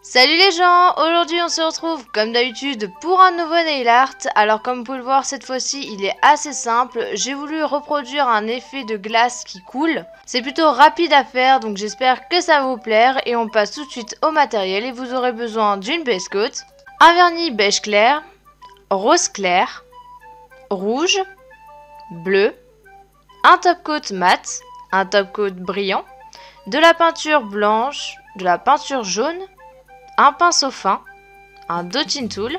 Salut les gens, aujourd'hui on se retrouve comme d'habitude pour un nouveau nail art. Alors comme vous pouvez le voir cette fois-ci il est assez simple, j'ai voulu reproduire un effet de glace qui coule. C'est plutôt rapide à faire donc j'espère que ça va vous plaire et on passe tout de suite au matériel et vous aurez besoin d'une base coat, un vernis beige clair, rose clair, rouge, bleu, un top coat mat, un top coat brillant, de la peinture blanche, de la peinture jaune, un pinceau fin, un dotting tool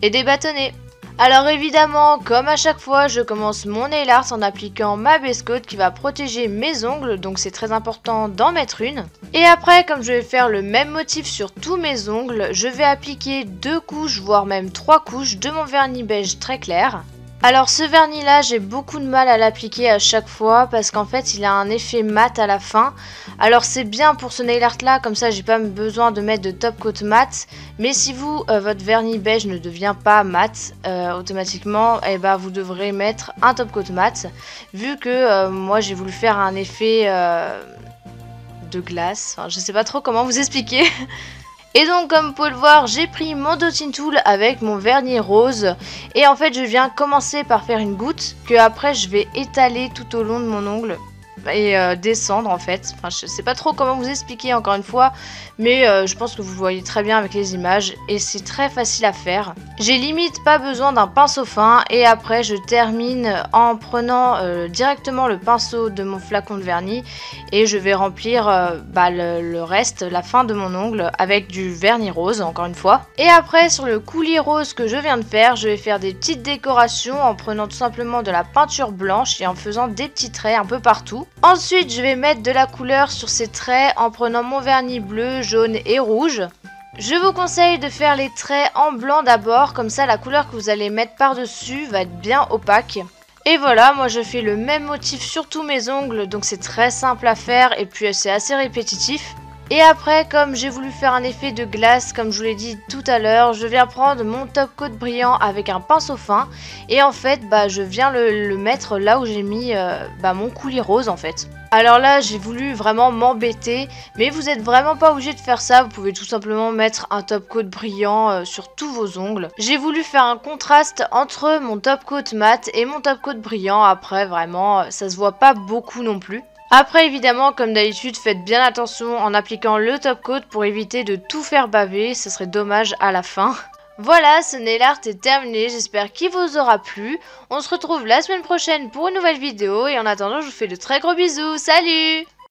et des bâtonnets. Alors évidemment, comme à chaque fois, je commence mon nail art en appliquant ma base coat qui va protéger mes ongles, donc c'est très important d'en mettre une. Et après, comme je vais faire le même motif sur tous mes ongles, je vais appliquer 2 couches, voire même 3 couches de mon vernis beige très clair. Alors ce vernis là j'ai beaucoup de mal à l'appliquer à chaque fois parce qu'en fait il a un effet mat à la fin. Alors c'est bien pour ce nail art là, comme ça j'ai pas besoin de mettre de top coat mat. Mais si vous, votre vernis beige ne devient pas mat automatiquement, et bah vous devrez mettre un top coat mat. Vu que moi j'ai voulu faire un effet de glace, enfin, je sais pas trop comment vous expliquer. Et donc comme vous pouvez le voir, j'ai pris mon dotting tool avec mon vernis rose et en fait je viens commencer par faire une goutte que après je vais étaler tout au long de mon ongle et descendre en fait. Enfin je sais pas trop comment vous expliquer encore une fois, mais je pense que vous voyez très bien avec les images et c'est très facile à faire. J'ai limite pas besoin d'un pinceau fin et après je termine en prenant directement le pinceau de mon flacon de vernis et je vais remplir le reste, la fin de mon ongle avec du vernis rose encore une fois. Et après sur le coulis rose que je viens de faire, je vais faire des petites décorations en prenant tout simplement de la peinture blanche et en faisant des petits traits un peu partout. Ensuite je vais mettre de la couleur sur ces traits en prenant mon vernis bleu, jaune et rouge. Je vous conseille de faire les traits en blanc d'abord, comme ça la couleur que vous allez mettre par dessus va être bien opaque. Et voilà, moi je fais le même motif sur tous mes ongles, donc c'est très simple à faire et puis c'est assez répétitif. Et après, comme j'ai voulu faire un effet de glace, comme je vous l'ai dit tout à l'heure, je viens prendre mon top coat brillant avec un pinceau fin. Et en fait, je viens le mettre là où j'ai mis mon coulis rose en fait. Alors là, j'ai voulu vraiment m'embêter, mais vous n'êtes vraiment pas obligé de faire ça. Vous pouvez tout simplement mettre un top coat brillant sur tous vos ongles. J'ai voulu faire un contraste entre mon top coat mat et mon top coat brillant. Après, vraiment, ça se voit pas beaucoup non plus. Après évidemment comme d'habitude faites bien attention en appliquant le top coat pour éviter de tout faire baver, ce serait dommage à la fin. Voilà, ce nail art est terminé, j'espère qu'il vous aura plu. On se retrouve la semaine prochaine pour une nouvelle vidéo et en attendant je vous fais de très gros bisous, salut!